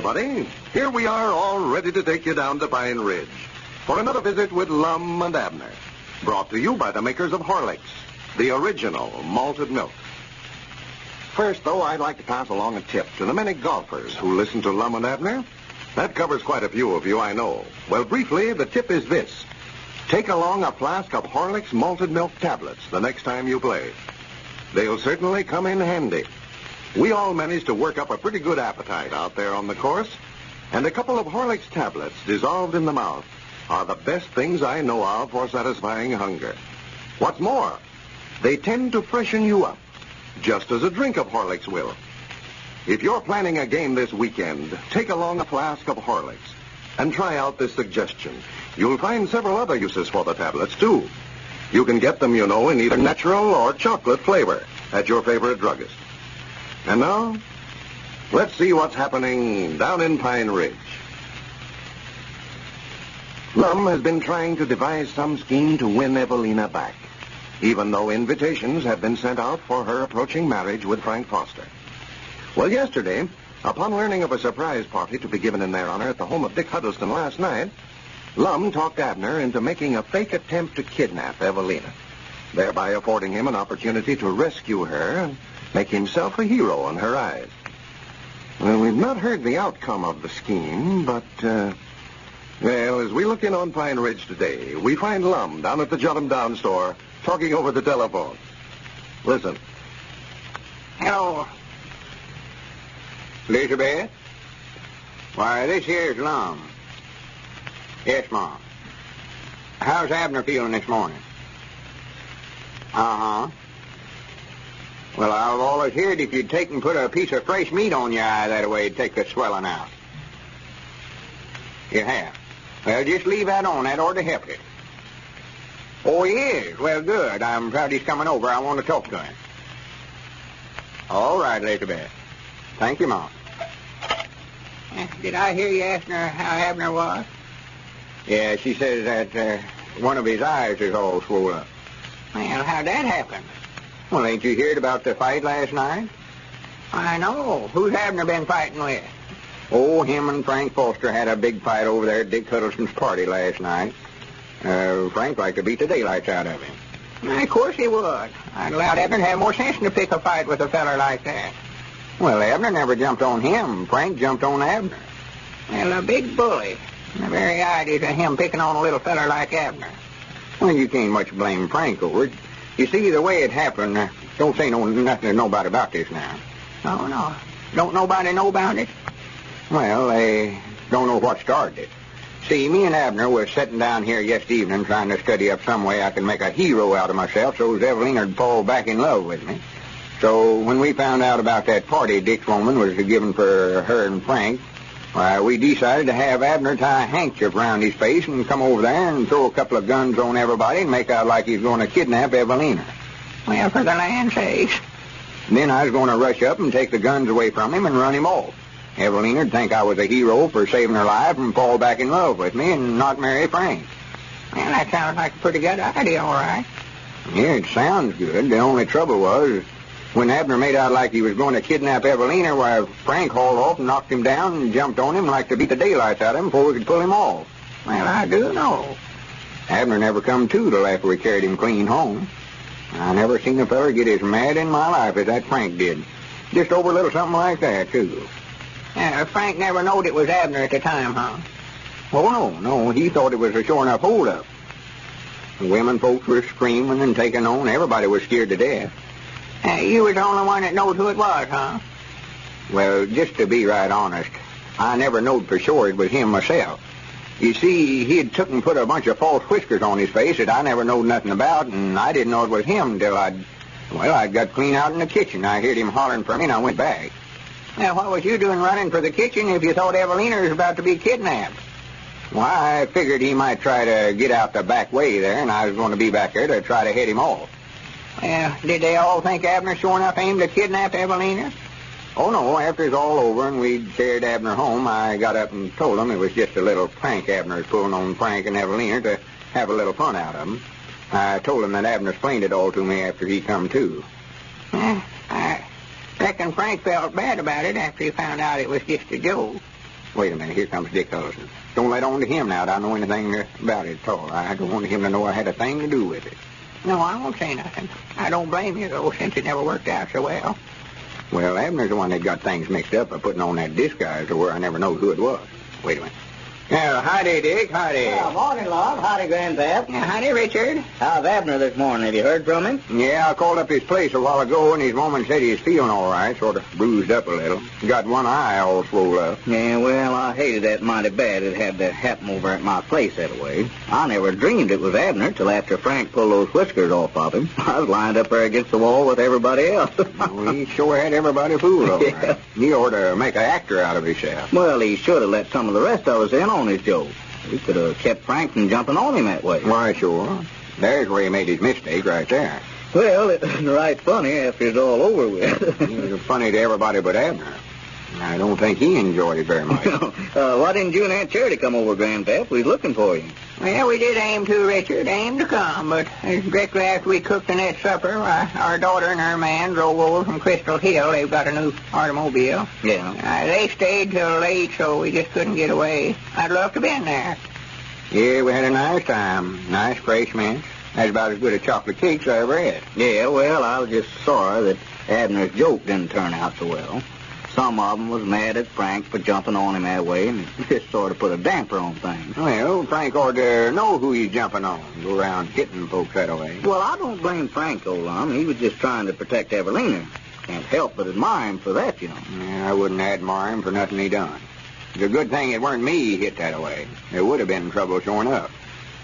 everybody. Here we are, all ready to take you down to Pine Ridge for another visit with Lum and Abner. Brought to you by the makers of Horlicks, the original malted milk. First, though, I'd like to pass along a tip to the many golfers who listen to Lum and Abner. That covers quite a few of you, I know. Well, briefly, the tip is this. Take along a flask of Horlicks malted milk tablets the next time you play. They'll certainly come in handy. We all managed to work up a pretty good appetite out there on the course, and a couple of Horlicks tablets dissolved in the mouth are the best things I know of for satisfying hunger. What's more, they tend to freshen you up, just as a drink of Horlicks will. If you're planning a game this weekend, take along a flask of Horlicks and try out this suggestion. You'll find several other uses for the tablets, too. You can get them, in either natural or chocolate flavor at your favorite druggist. And now, let's see what's happening down in Pine Ridge. Lum has been trying to devise some scheme to win Evalena back, even though invitations have been sent out for her approaching marriage with Frank Foster. Well, yesterday, upon learning of a surprise party to be given in their honor at the home of Dick Huddleston last night, Lum talked Abner into making a fake attempt to kidnap Evalena, thereby affording him an opportunity to rescue her and make himself a hero in her eyes. Well, we've not heard the outcome of the scheme, but, as we look in on Pine Ridge today, we find Lum down at the Jot'em Down store talking over the telephone. Listen. Hello. Elizabeth? Why, this here's Lum. Yes, Mom. How's Abner feeling this morning? Uh-huh. Well, I've always heard if you'd take and put a piece of fresh meat on your eye, that way it'd take the swelling out. You have? Well, just leave that on. That ought to help it. Oh, he is? Well, good. I'm proud he's coming over. I want to talk to him. All right, Elizabeth. Thank you, Mom. Did I hear you asking her how Abner was? Yeah, she says that one of his eyes is all swollen up. Well, how'd that happen? Well, ain't you heard about the fight last night? I know. Who's Abner been fighting with? Oh, him and Frank Foster had a big fight over there at Dick Huddleston's party last night. Frank liked to beat the daylights out of him. Of course he would. I'd allow Abner to have more sense than to pick a fight with a feller like that. Well, Abner never jumped on him. Frank jumped on Abner. Well, a big bully. The very idea of him picking on a little feller like Abner. Well, you can't much blame Frank over it. You see, the way it happened, don't say nothing to nobody about this now. Oh, no. Don't nobody know about it? Well, they don't know what started it. See, me and Abner was sitting down here yesterday evening trying to study up some way I could make a hero out of myself so Evalena would fall back in love with me. So when we found out about that party Dick's woman was giving for her and Frank, why, we decided to have Abner tie a handkerchief around his face and come over there and throw a couple of guns on everybody and make out like he's going to kidnap Evalena. Well, for the land's sakes. Then I was going to rush up and take the guns away from him and run him off. Evalena'd think I was a hero for saving her life and fall back in love with me and not marry Frank. Well, that sounds like a pretty good idea, all right. Yeah, it sounds good. The only trouble was, when Abner made out like he was going to kidnap Evalena, why, Frank hauled off and knocked him down and jumped on him like to beat the daylights out of him before we could pull him off. Well, I do know. Abner never come to till after we carried him clean home. I never seen a feller get as mad in my life as that Frank did. Just over a little something like that, too. Frank never knowed it was Abner at the time, huh? Oh, no. He thought it was a sure enough hold-up. The women folks were screaming and taking on. Everybody was scared to death. You was the only one that knowed who it was, huh? Well, just to be right honest, I never knowed for sure it was him myself. You see, he had took and put a bunch of false whiskers on his face that I never knowed nothing about, and I didn't know it was him until I got clean out in the kitchen. I heard him hollering for me, and I went back. Now, what was you doing running for the kitchen if you thought Evalena was about to be kidnapped? Why, I figured he might try to get out the back way there, and I was going to be back there to try to head him off. Did they all think Abner sure enough aimed to kidnap Evalena? Oh, no. After it's all over and we'd carried Abner home, I got up and told them it was just a little prank Abner was pulling on Frank and Evalena to have a little fun out of them. I told him that Abner explained it all to me after he come to. I reckon Frank felt bad about it after he found out it was just a joke. Wait a minute, here comes Dick Hullison. Don't let on to him now that I know anything about it at all. I don't want him to know I had a thing to do with it. No, I won't say nothing. I don't blame you, though, since it never worked out so well. Well, Abner's the one that got things mixed up by putting on that disguise to where I never knowed who it was. Wait a minute. Yeah, howdy, Dick. Howdy. Well, morning, Lum. Howdy, Grandpap. Yeah, howdy, Richard. How's Abner this morning? Have you heard from him? Yeah, I called up his place a while ago, and his woman said he's feeling all right, sort of bruised up a little. Got one eye all swole up. Yeah, well, I hated that mighty bad it had to happen over at my place that way. I never dreamed it was Abner till after Frank pulled those whiskers off of him. I was lined up there against the wall with everybody else. Well, he sure had everybody fooled all right. Yeah. He ought to make an actor out of himself. Well, he should have let some of the rest of us in on his joke. We could have kept Frank from jumping on him that way. Why, sure. There's where he made his mistake right there. Well, it was right funny after it's all over with. He was funny to everybody but Abner. I don't think he enjoyed it very much. Why didn't you and Aunt Charity come over, Grandpap? We was looking for you. Well, we did aim to, Richard, aim to come, but directly after we cooked the net supper, our daughter and her man drove over from Crystal Hill. They've got a new automobile. Yeah. They stayed till late, so we just couldn't get away. I'd love to have been there. Yeah, we had a nice time. Nice fresh mints. That's about as good a chocolate cake as I ever had. Yeah, well, I was just sorry that Abner's joke didn't turn out so well. Some of them was mad at Frank for jumping on him that way, and it just sort of put a damper on things. Well, Frank ought to know who he's jumping on. Go around hitting folks that way. Well, I don't blame Frank, old Lum. He was just trying to protect Evalena. Can't help but admire him for that, you know. Yeah, I wouldn't admire him for nothing he done. It's a good thing it weren't me he hit that way. There would have been trouble showing up.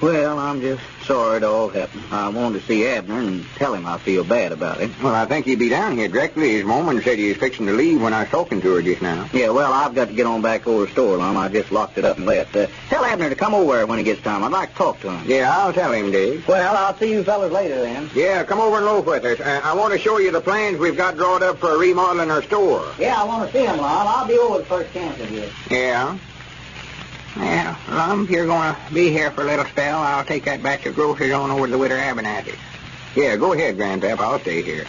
Well, I'm just sorry it all happened. I wanted to see Abner and tell him I feel bad about it. Well, I think he'd be down here directly. His woman said he was fixing to leave when I was talking to her just now. Yeah, well, I've got to get on back over to the store, Lum. I just locked it up and left. Tell Abner to come over when he gets time. I'd like to talk to him. Yeah, I'll tell him, Dave. Well, I'll see you fellas later then. Yeah, come over and loaf with us. I want to show you the plans we've got drawn up for remodeling our store. Yeah, I want to see him, Lum. I'll be over the first chance of you. Yeah? Yeah, Lum, if you're going to be here for a little spell, I'll take that batch of groceries on over to the widow Abernathy's. Yeah, go ahead, Grandpap. I'll stay here.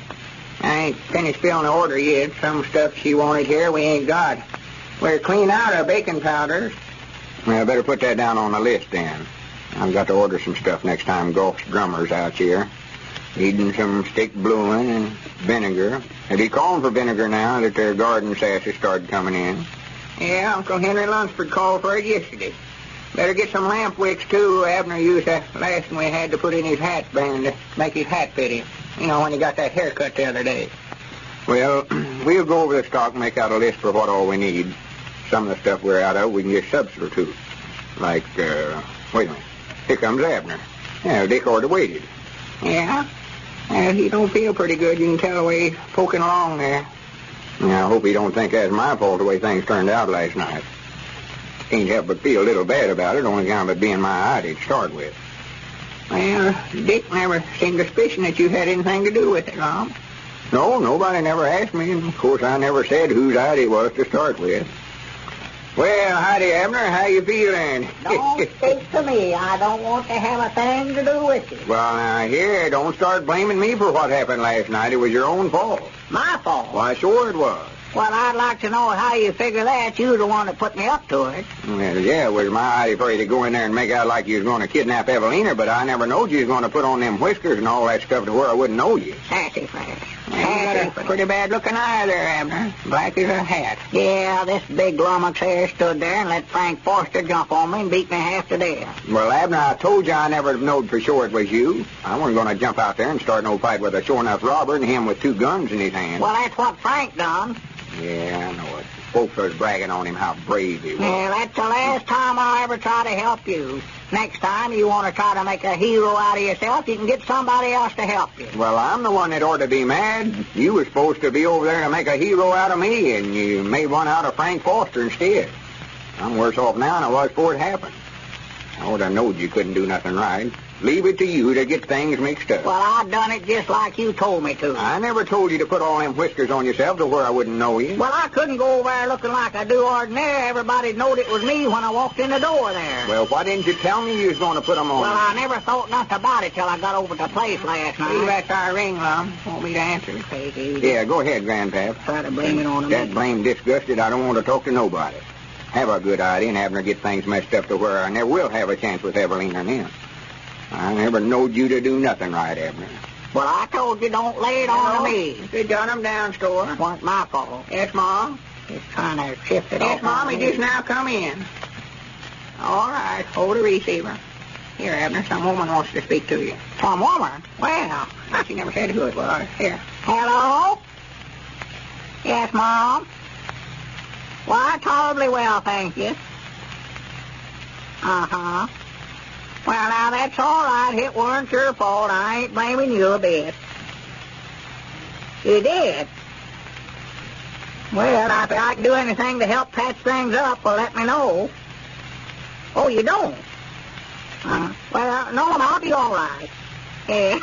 I ain't finished filling the order yet. Some stuff she wanted here we ain't got. We're clean out of baking powders. Well, I better put that down on the list then. I've got to order some stuff next time Goff's drummer's out here. Needing some stick bluing and vinegar. They be calling for vinegar now that their garden sass has started coming in. Yeah, Uncle Henry Lunsford called for it yesterday. Better get some lamp wicks, too. Abner used that last one we had to put in his hat band to make his hat fit him. You know, when he got that haircut the other day. Well, we'll go over the stock and make out a list for what all we need. Some of the stuff we're out of we can just substitute. Like, wait a minute. Here comes Abner. Yeah, Dick ought to waited. Yeah? He don't feel pretty good. You can tell the way he's poking along there. Yeah, I hope he don't think that's my fault the way things turned out last night. Can't help but feel a little bad about it, only kind of it being my idea to start with. Well, Dick never seemed to suspicion that you had anything to do with it, Lum. No, nobody never asked me, and of course I never said whose idea it was to start with. Well, howdy, Abner. How you feeling? Don't speak to me. I don't want to have a thing to do with it. Well, now, here, don't start blaming me for what happened last night. It was your own fault. My fault. Why, sure it was. Well, I'd like to know how you figure that. You're the one that put me up to it. Well, yeah, it was my idea for you to go in there and make out like you was going to kidnap Evalena, but I never knowed you was going to put on them whiskers and all that stuff to where I wouldn't know you. Sassafras. You got a pretty bad-looking eye there, Abner. Black as a hat. Yeah, this big lummox here stood there and let Frank Forster jump on me and beat me half to death. Well, Abner, I told you I never knowed for sure it was you. I wasn't going to jump out there and start no fight with a sure-enough robber and him with two guns in his hand. Well, that's what Frank done. Yeah, I know it. Folks was bragging on him how brave he was. Yeah, that's the last time I'll ever try to help you. Next time you want to try to make a hero out of yourself, you can get somebody else to help you. Well, I'm the one that ought to be mad. You were supposed to be over there to make a hero out of me, and you made one out of Frank Foster instead. I'm worse off now than I was before it happened. I would have knowed you couldn't do nothing right. Leave it to you to get things mixed up. Well, I done it just like you told me to. I never told you to put all them whiskers on yourself to where I wouldn't know you. Well, I couldn't go over there looking like I do ordinary. Everybody knowed it was me when I walked in the door there. Well, why didn't you tell me you was going to put them on? Well, I never thought nothing about it till I got over to the place last night. See, that's our ring, Lum. Want me to answer it? Take it easy. Yeah, go ahead, Grandpap. Try to blame it on him. That blame disgusted, I don't want to talk to nobody. have a good idea and Abner get things messed up to where I never will have a chance with Evalena then. I never knowed you to do nothing right, Abner. Well, I told you don't lay it on to me. You done him down, store. Wasn't my fault. Yes, Mom. Just trying to shift it Yes, off. Mom, he just now come in. All right, hold the receiver. Here, Abner, some woman wants to speak to you. Some woman? Well, She never said who it was. Here. hello? Yes, Mom? Why, tolerably well, thank you. Uh-huh. Well, now, that's all right. It weren't your fault. I ain't blaming you a bit. You did? Well, if I can do anything to help patch things up, well, let me know. Oh, you don't? Well, no, I'll be all right. Yeah.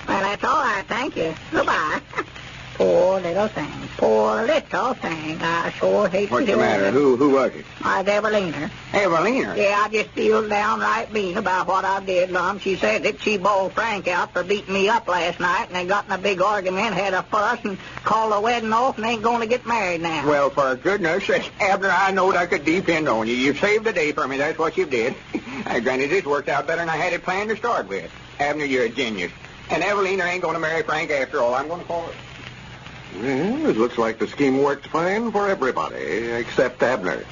Well, that's all right. Thank you. Goodbye. Poor little thing. Poor little thing. I sure hate to What's hear the matter? that. Who was it? It's Evalena. Evalena? Yeah, I just feel downright mean about what I did, Lum. She said that she bawled Frank out for beating me up last night, and they got in a big argument, had a fuss, and called the wedding off, and ain't going to get married now. Well, for goodness sake, Abner, I knowed I could depend on you. You've saved the day for me. That's what you did. Granted, this worked out better than I had it planned to start with. Abner, you're a genius. And Evalena ain't going to marry Frank after all. I'm going to call it. Well, it looks like the scheme worked fine for everybody, except Abner.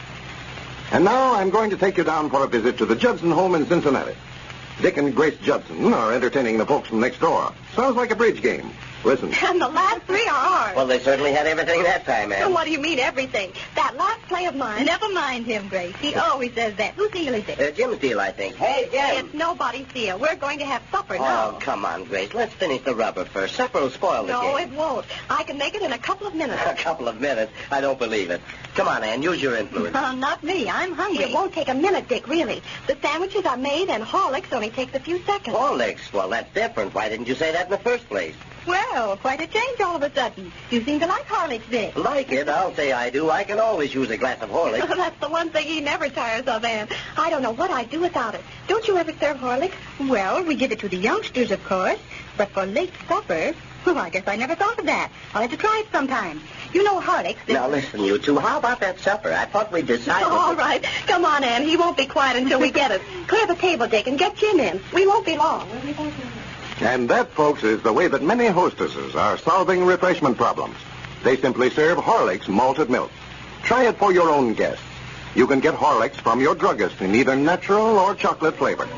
And now I'm going to take you down for a visit to the Judson home in Cincinnati. Dick and Grace Judson are entertaining the folks from next door. Sounds like a bridge game. Listen. And the last three are ours. Well, they certainly had everything that time, Ann. What do you mean, everything? That last play of mine. Never mind him, Grace. He always says that. Whose deal is it? Jim's deal, I think. Hey, Jim! It's nobody's deal. We're going to have supper Oh, now. come on, Grace. Let's finish the rubber first. Supper will spoil the No, game. it won't. I can make it in a couple of minutes. A couple of minutes? I don't believe it. Come on, Ann. Use your influence. Not me. I'm hungry. It won't take a minute, Dick, really. The sandwiches are made, and Horlicks only takes a few seconds. Horlicks? Well, that's different. Why didn't you say that in the first place? Well, quite a change all of a sudden. You seem to like Horlicks, Dick. Like it? I'll say I do. I can always use a glass of Horlicks. That's the one thing he never tires of, Ann. I don't know what I'd do without it. Don't you ever serve Horlicks? Well, we give it to the youngsters, of course. But for late supper, well, I guess I never thought of that. I'll have to try it sometime. You know Horlicks. Now, listen, you two. How about that supper? I thought we decided... All right. Come on, Ann. He won't be quiet until we get it. Clear the table, Dick, and get Jim in. We won't be long. And that, folks, is the way that many hostesses are solving refreshment problems. They simply serve Horlicks malted milk. Try it for your own guests. You can get Horlicks from your druggist in either natural or chocolate flavor.